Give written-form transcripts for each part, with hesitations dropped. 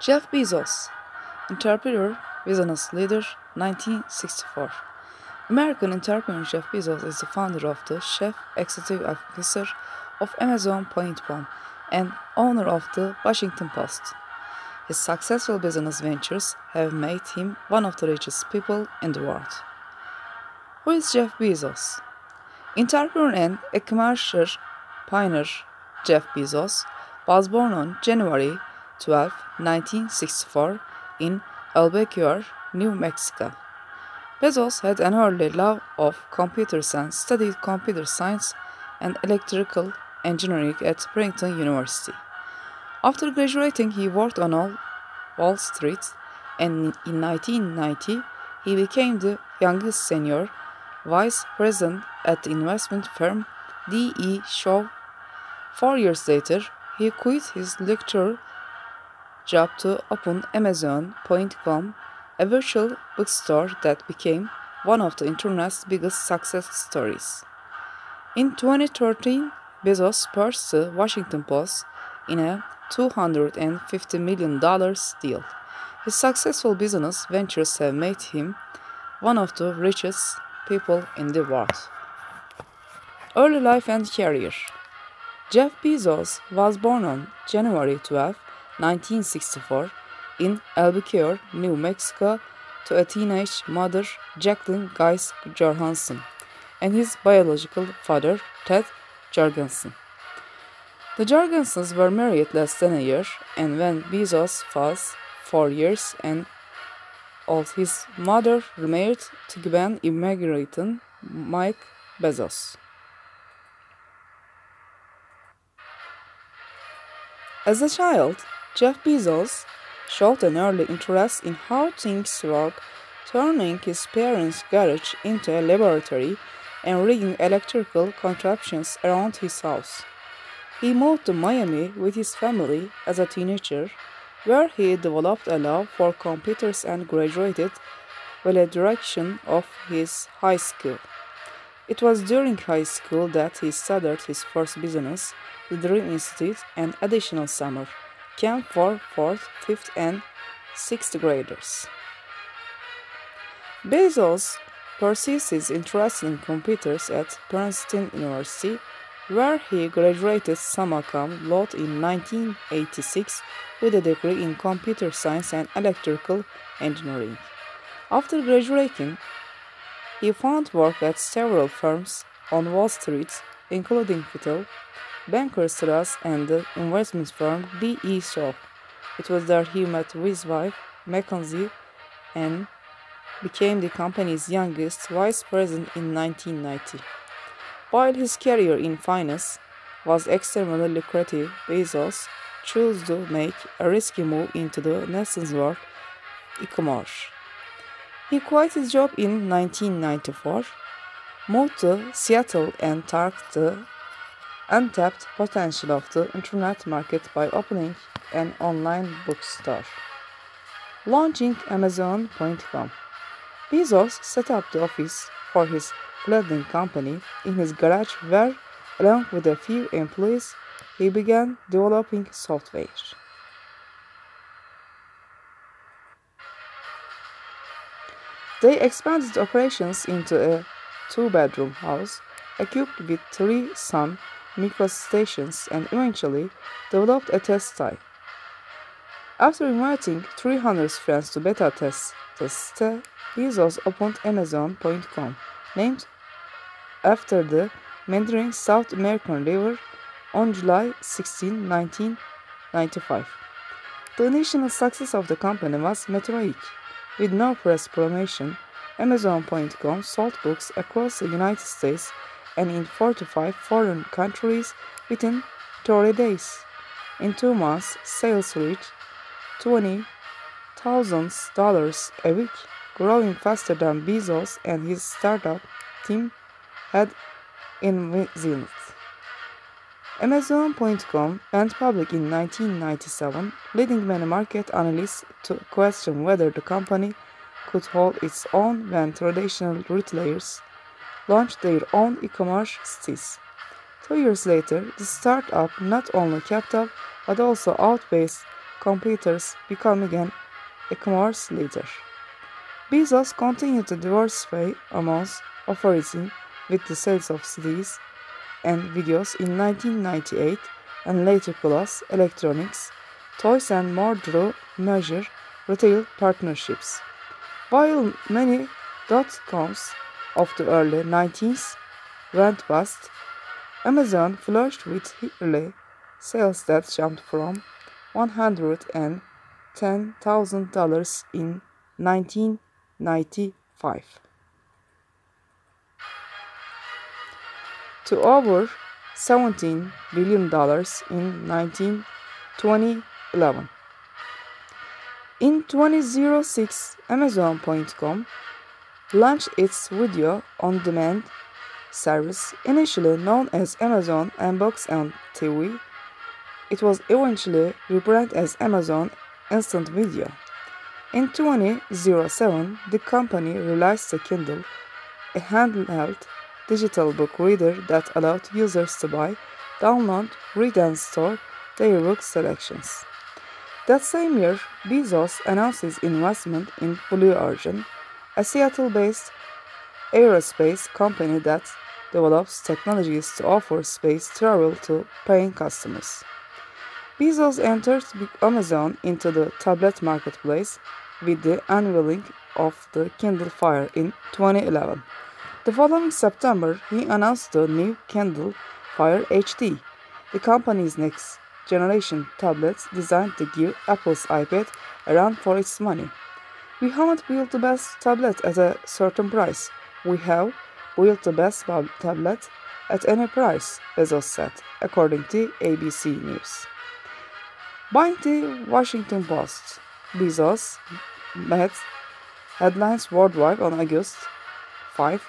Jeff Bezos, entrepreneur, business leader, 1964. American entrepreneur Jeff Bezos is the founder of the Chief Executive Officer of Amazon.com and owner of the Washington Post. His successful business ventures have made him one of the richest people in the world. Who is Jeff Bezos? Entrepreneur and e-commerce pioneer Jeff Bezos was born on January 12, 1964 in Albuquerque, New Mexico. Bezos had an early love of computers and studied computer science and electrical engineering at Princeton University. After graduating, he worked on Wall Street, and in 1990, he became the youngest senior vice president at the investment firm D.E. Shaw. 4 years later, he quit his lecturer job to open Amazon.com, a virtual bookstore that became one of the internet's biggest success stories. In 2013, Bezos purchased the Washington Post in a $250 million deal. His successful business ventures have made him one of the richest people in the world. Early life and career. Jeff Bezos was born on January 12, 1964, in Albuquerque, New Mexico, to a teenage mother, Jacqueline Guys Johansson, and his biological father, Ted Jorgensen. The Jorgensens were married less than a year, and when Bezos was 4 years old, his mother remarried to Cuban immigrant Mike Bezos. As a child, Jeff Bezos showed an early interest in how things work, turning his parents' garage into a laboratory and rigging electrical contraptions around his house. He moved to Miami with his family as a teenager, where he developed a love for computers and graduated valedictorian of his high school. It was during high school that he started his first business, the Dream Institute, an additional summer camp for 4th, 5th, and 6th graders. Bezos pursued his interest in computers at Princeton University, where he graduated summa cum laude in 1986 with a degree in computer science and electrical engineering. After graduating, he found work at several firms on Wall Street, including Fittel, Bankers Trust, and the investment firm D.E. Shaw. It was there he met his wife, Mackenzie, and became the company's youngest vice president in 1990. While his career in finance was extremely lucrative, Bezos chose to make a risky move into the nascent world e-commerce. He quit his job in 1994, moved to Seattle, and targeted the untapped potential of the internet market by opening an online bookstore. Launching Amazon.com. Bezos set up the office for his clothing company in his garage where, along with a few employees, he began developing software. They expanded operations into a 2-bedroom house equipped with 3 Sun microstations and eventually developed a test type. After inviting 300 friends to beta test the site, Bezos opened Amazon.com, named after the Mandarin South American River, on July 16, 1995. The initial success of the company was meteoric. With no press promotion, Amazon.com sold books across the United States and in 45 foreign countries within 30 days. In 2 months, sales reached $20,000 a week, growing faster than Bezos and his startup team had envisioned. Amazon.com went public in 1997, leading many market analysts to question whether the company could hold its own when traditional retailers launched their own e-commerce sites. 2 years later, the startup not only kept up but also outpaced competitors, becoming an e-commerce leader. Bezos continued to diversify amounts operating with the sales of CDs and videos in 1998 and later plus electronics, toys and more through major retail partnerships. While many dot-coms of the early 90s went bust, Amazon flourished with yearly sales that jumped from $110,000 in 1995 to over $17 billion in 2011. In 2006, Amazon.com launched its video-on-demand service, initially known as Amazon Unbox and TV. It was eventually rebranded as Amazon Instant Video. In 2007, the company released the Kindle, a handheld digital book reader that allowed users to buy, download, read and store their book selections. That same year, Bezos announced his investment in Blue Origin, a Seattle-based aerospace company that develops technologies to offer space travel to paying customers. Bezos entered Amazon into the tablet marketplace with the unveiling of the Kindle Fire in 2011. The following September, he announced the new Kindle Fire HD, the company's next-generation tablet designed to give Apple's iPad a run for its money. "We haven't built the best tablet at a certain price. We have built the best tablet at any price," Bezos said, according to ABC News. Buying the Washington Post, Bezos made headlines worldwide on August 5,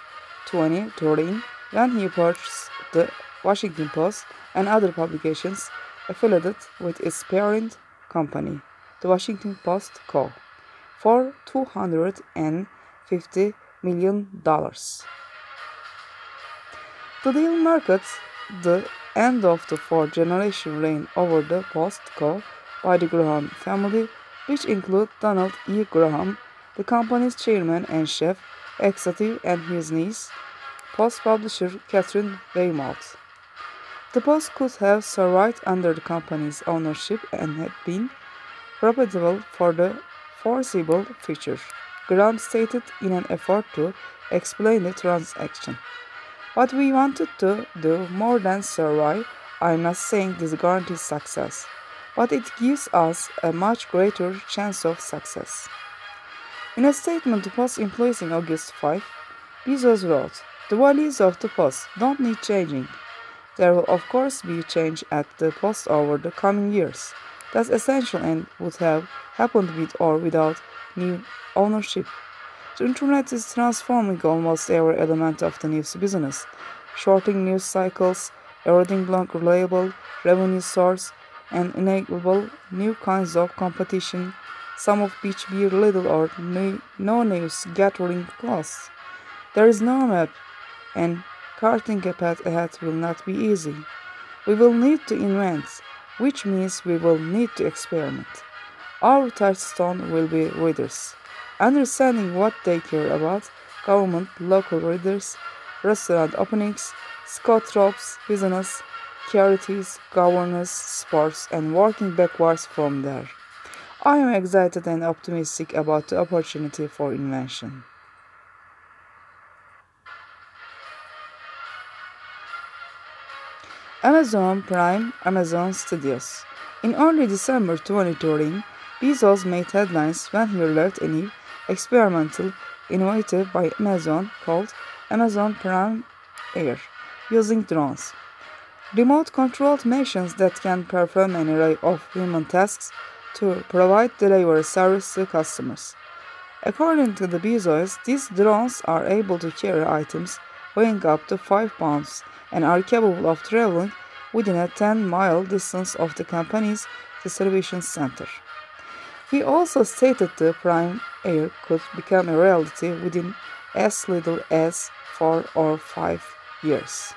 2013, when he purchased the Washington Post and other publications affiliated with its parent company, the Washington Post Co., for $250 million. The deal marked the end of the fourth-generation reign over the Post Co. by the Graham family, which include Donald E. Graham, the company's chairman and chief executive, and his niece, Post publisher Catherine Weymouth. The Post could have survived under the company's ownership and had been profitable for the foreseeable future, Graham stated in an effort to explain the transaction. "But we wanted to do more than survive. I'm not saying this guarantees success, but it gives us a much greater chance of success." In a statement to Post employees in August 5, Bezos wrote, "The values of the Post don't need changing. There will of course be change at the Post over the coming years. That's essential and would have happened with or without new ownership. The internet is transforming almost every element of the news business, shortening news cycles, eroding reliable revenue source, and enable new kinds of competition, some of which bear little or no news gathering costs. There is no map, and charting a path ahead will not be easy. We will need to invent, which means we will need to experiment. Our touchstone will be readers, understanding what they care about, government, local readers, restaurant openings, scotropes, business, charities, governance, sports, and working backwards from there. I am excited and optimistic about the opportunity for invention." Amazon Prime, Amazon Studios. In early December 2013, Bezos made headlines when he released a new experimental innovative by Amazon called Amazon Prime Air, using drones, remote-controlled machines that can perform an array of human tasks to provide delivery service to customers. According to the Bezos, these drones are able to carry items weighing up to 5 pounds and are capable of traveling within a 10-mile distance of the company's distribution center. He also stated the Prime Air could become a reality within as little as 4 or 5 years.